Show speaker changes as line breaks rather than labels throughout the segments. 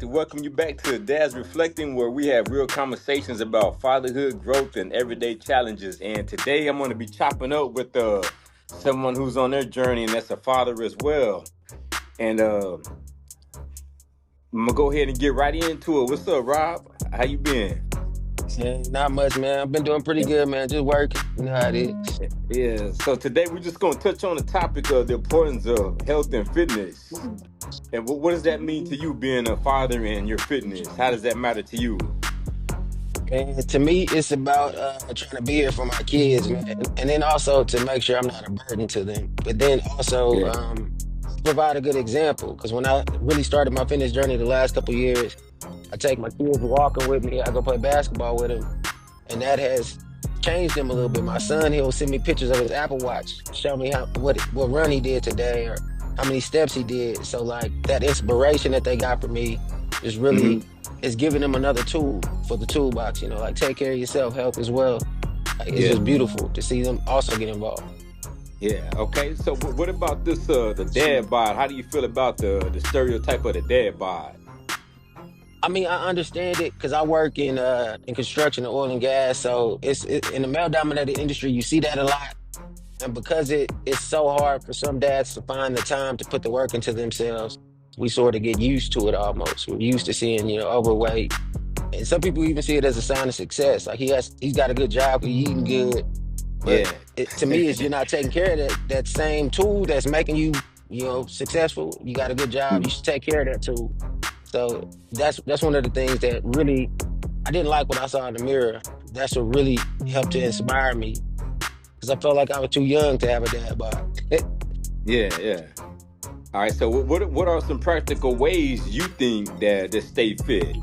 to welcome you back to Dad's Reflecting, where we have real conversations about fatherhood, growth, and everyday challenges. And today I'm going to be chopping up with someone who's on their journey, and that's a father as well. And I'm gonna go ahead and get right into it. What's up, Rob? How you been?
Yeah, not much, man. I've been doing pretty good, man. Just working. You know how it is.
Yeah. So today we're just gonna touch on the topic of the importance of health and fitness. And what does that mean to you, being a father and your fitness? How does that matter to you?
And to me, it's about trying to be here for my kids, man. And then also to make sure I'm not a burden to them. But then also
Yeah.
provide a good example. Because when I really started my fitness journey the last couple years, I take my kids walking with me. I go play basketball with them. And that has changed them a little bit. My son, he'll send me pictures of his Apple Watch, show me what run he did today or how many steps he did. So like that inspiration that they got from me is really
Hmm.
is giving them another tool for the toolbox. Like take care of yourself, health as well. Like, it's
Yeah.
just beautiful to see them also get involved.
Yeah. Okay. So what about this? The dad bod. How do you feel about the stereotype of the dad bod?
I mean, I understand it because I work in construction, oil and gas. So it's in the male dominated industry. You see that a lot. And because it's so hard for some dads to find the time to put the work into themselves, we sort of get used to it almost. We're used to seeing, overweight. And some people even see it as a sign of success. Like he's got a good job, he's eating good. But
Yeah.
to me, is you're not taking care of that same tool that's making you, successful. You got a good job, you should take care of that tool. So that's one of the things that really I didn't like what I saw in the mirror. That's what really helped to inspire me because I felt like I was too young to have a dad bod.
Yeah. Yeah. All right. So what are some practical ways you think that stay fit?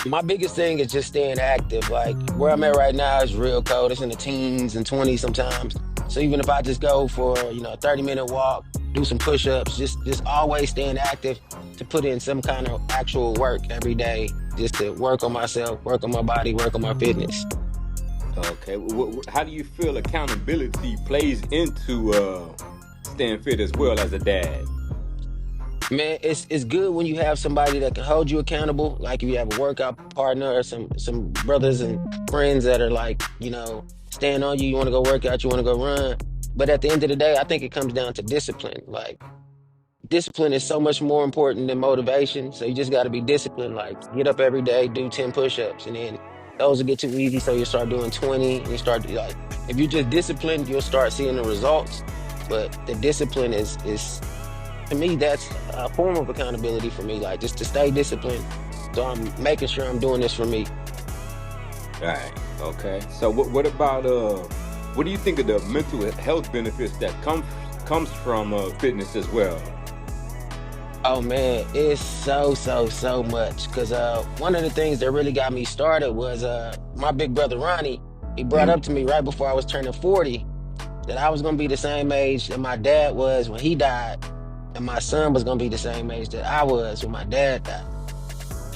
My biggest thing is just staying active. Like where I'm at right now is real cold. It's in the teens and 20s sometimes. So even if I just go for, a 30-minute walk, do some push-ups, just always staying active to put in some kind of actual work every day, just to work on myself, work on my body, work on my fitness.
Okay. How do you feel accountability plays into staying fit as well as a dad?
Man, it's good when you have somebody that can hold you accountable. Like if you have a workout partner or some brothers and friends that are like, stand on you. You want to go work out, you want to go run. But at the end of the day, I think it comes down to discipline. Like discipline is so much more important than motivation. So you just got to be disciplined. Like get up every day, do 10 push-ups, and then those will get too easy. So you start doing 20, and you start like if you're just disciplined, you'll start seeing the results. But the discipline is to me, that's a form of accountability for me, like just to stay disciplined. So I'm making sure I'm doing this for me.
Right. Okay. So what about what do you think of the mental health benefits that comes from fitness as well?
Oh man, it's so much. Cause one of the things that really got me started was my big brother Ronnie. He brought
Mhm.
up to me right before I was turning 40 that I was gonna be the same age that my dad was when he died, and my son was gonna be the same age that I was when my dad died.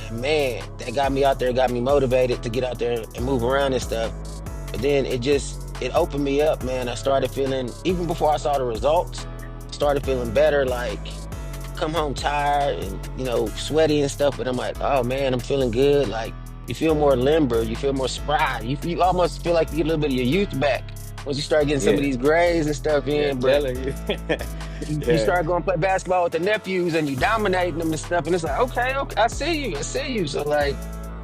And man, that got me out there, got me motivated to get out there and move around and stuff. But then it opened me up, man. I started feeling, even before I saw the results, started feeling better, like come home tired and, sweaty and stuff. But I'm like, oh man, I'm feeling good. Like you feel more limber, you feel more spry. You almost feel like you get a little bit of your youth back once you start getting some of
Yeah.
these grades and stuff
Yeah.
in. But
Telling you.
you
Yeah.
start going play basketball with the nephews and you dominating them and stuff. And it's like, okay, I see you. So like,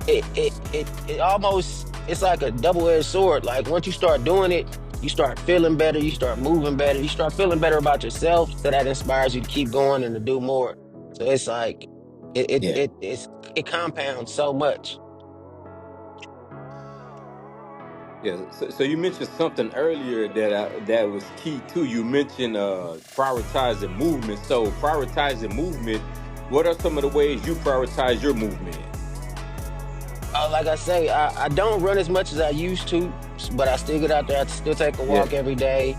it almost it's like a double-edged sword. Like once you start doing it, you start feeling better, you start moving better, you start feeling better about yourself. So that inspires you to keep going and to do more. So it's like
Yeah.
it compounds so much.
Yeah. So you mentioned something earlier that was key too. You mentioned prioritizing movement. So prioritizing movement. What are some of the ways you prioritize your movement?
Like I say, I don't run as much as I used to, but I still get out there. I still take a
Yeah.
walk every day.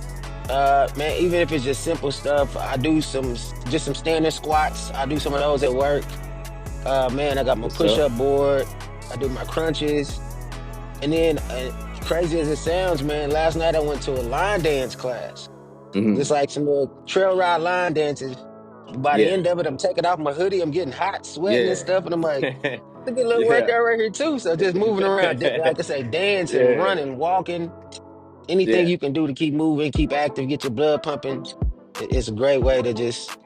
Man, even if it's just simple stuff, I do some standing squats. I do some of those at work. Man, I got my
What's up?
push-up board. I do my crunches, and then crazy as it sounds, man, last night I went to a line dance class. Just
Hmm.
like some little trail ride line dances. By the
Yeah.
end of it, I'm taking off my hoodie. I'm getting hot, sweating and
Yeah.
stuff, and I'm like, look at a little
Yeah.
workout right here too. So just moving around, like I say, dancing,
Yeah.
running, walking, anything
Yeah.
you can do to keep moving, keep active, get your blood pumping. It's a great way to just,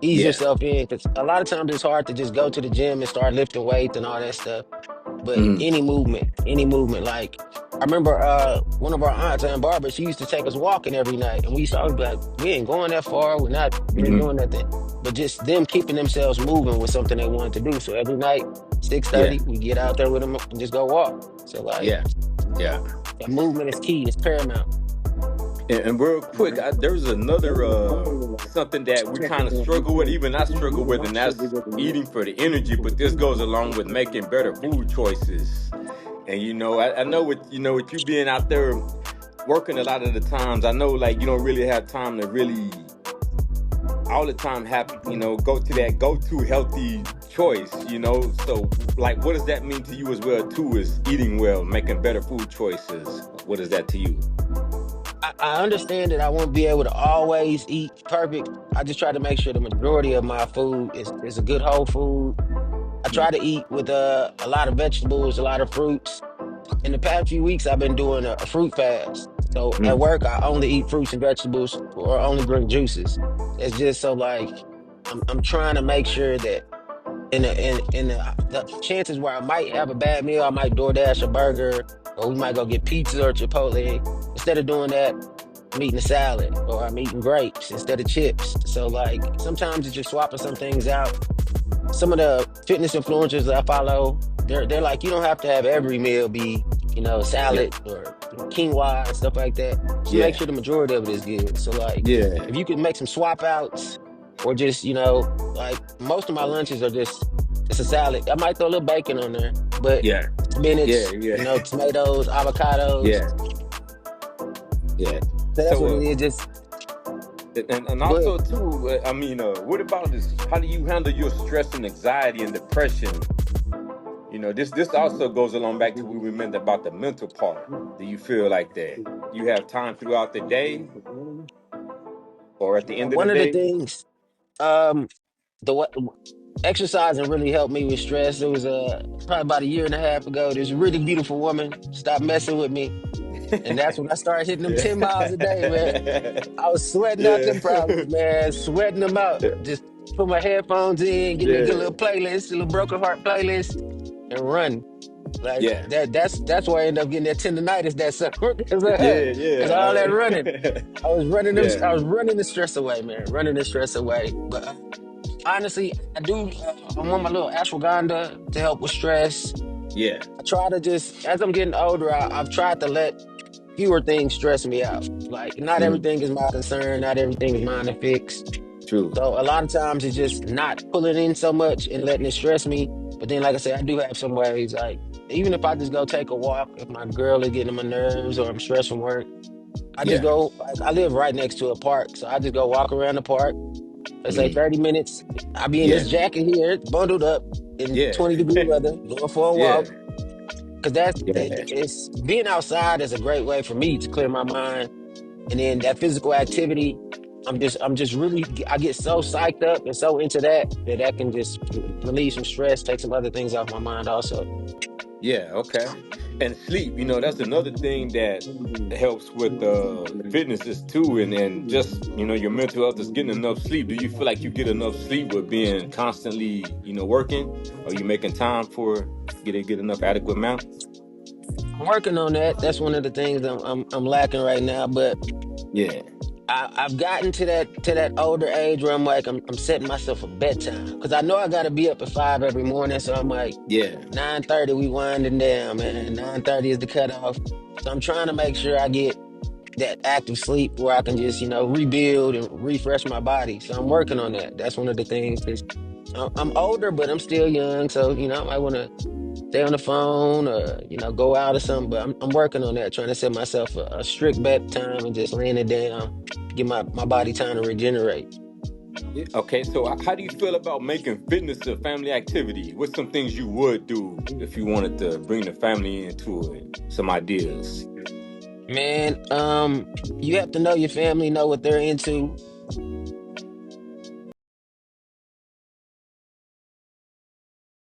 ease
Yeah.
yourself in. Because a lot of times it's hard to just go to the gym and start lifting weights and all that stuff. But
Mhm.
any movement, like I remember one of our aunts, Aunt Barbara, she used to take us walking every night. And we used to always be like, we ain't going that far, we ain't
Mhm.
doing nothing. But just them keeping themselves moving was something they wanted to do. So every night,
Yeah.
6:30, we get out there with them and just go walk. So like
Yeah. Yeah.
that movement is key, it's paramount.
And real quick, there's another something that we kind of struggle with, even I struggle with, and that's eating for the energy. But this goes along with making better food choices. And I know with you being out there working a lot of the times, I know like you don't really have time to really all the time have go to that go-to healthy choice. So like what does that mean to you as well too, is eating well, making better food choices? What is that to you?
I understand that I won't be able to always eat perfect. I just try to make sure the majority of my food is a good whole food. I try to eat with a lot of vegetables, a lot of fruits. In the past few weeks, I've been doing a fruit fast. So at
Mm.
work, I only eat fruits and vegetables or only drink juices. It's just so like I'm trying to make sure that in the chances where I might have a bad meal, I might DoorDash a burger or we might go get pizza or Chipotle. Instead of doing that, I'm eating a salad or I'm eating grapes instead of chips. So like sometimes it's just swapping some things out. Some of the fitness influencers that I follow, they're like, you don't have to have every meal be,
Yeah.
salad or quinoa and stuff like that. Just make
Yeah.
sure the majority of it is good. So like
Yeah.
if you can make some swap outs or just, like most of my lunches are just it's a salad. I might throw a little bacon on there, but
Yeah. Yeah.
spinach,
Yeah.
tomatoes, avocados.
Yeah. Yeah.
So that's what
So
it is. Just
and
go ahead.
also too, I mean, what about this? How do you handle your stress and anxiety and depression? This also goes along back to what we meant about the mental part. Do you feel like that you have time throughout the day or at the end of the
One of the
day?
things, um, the what exercising really helped me with stress. It was probably about a year and a half ago. This really beautiful woman stopped messing with me, and that's when I started hitting them
Yeah.
10 miles a day, man. I was sweating out
Yeah.
them problems, man, sweating them out. Just put my headphones in, get me a good
Yeah.
little playlist, a little broken heart playlist, and run. Like
Yeah.
that's why I ended up getting that tendonitis that summer
Yeah.
because all that running.
Yeah.
I
Yeah.
was running the stress away, man. Running the stress away. But honestly, I do. I want my little ashwagandha to help with stress.
Yeah.
I try to just, as I'm getting older, I've tried to let fewer things stress me out. Like, not
Mm,
everything is my concern, not everything is mine to fix.
true.
So a lot of times it's just not pulling in so much and letting it stress me. But then, like I said, I do have some ways. Like, even if I just go take a walk, if my girl is getting on my nerves or I'm stressed from work, I just
Yeah.
go. Like, I live right next to a park, so I just go walk around the park. Let's say
Mm,
30 minutes. I'll be in
yeah.
this jacket here, bundled up in
Yeah.
20-degree weather, going for a
Yeah.
walk. Because
Yeah.
it's being outside is a great way for me to clear my mind. And then that physical activity, I'm just really, I get so psyched up and so into that can just relieve some stress, take some other things off my mind also.
Yeah, okay. And sleep, that's another thing that helps with fitnesses too, and just your mental health is getting enough sleep. Do you feel like you get enough sleep with being constantly working? Are you making time for get enough adequate amount?
I'm working on that. That's one of the things I'm lacking right now. But
Yeah,
I've gotten to that older age where I'm like I'm setting myself a bedtime because I know I got to be up at 5 every morning. So I'm like
yeah,
9:30 we winding down, man. 9:30 is the cutoff. So I'm trying to make sure I get that active sleep where I can just rebuild and refresh my body. So I'm working on that. That's one of the things. 'Cause I'm older, but I'm still young. So I might want to stay on the phone or go out or something. But I'm working on that, trying to set myself a strict bedtime and just laying it down, give my body time to regenerate.
yeah. Okay, so how do you feel about making fitness a family activity? What's some things you would do if you wanted to bring the family into it? Some ideas.
Man, you have to know your family, know what they're into.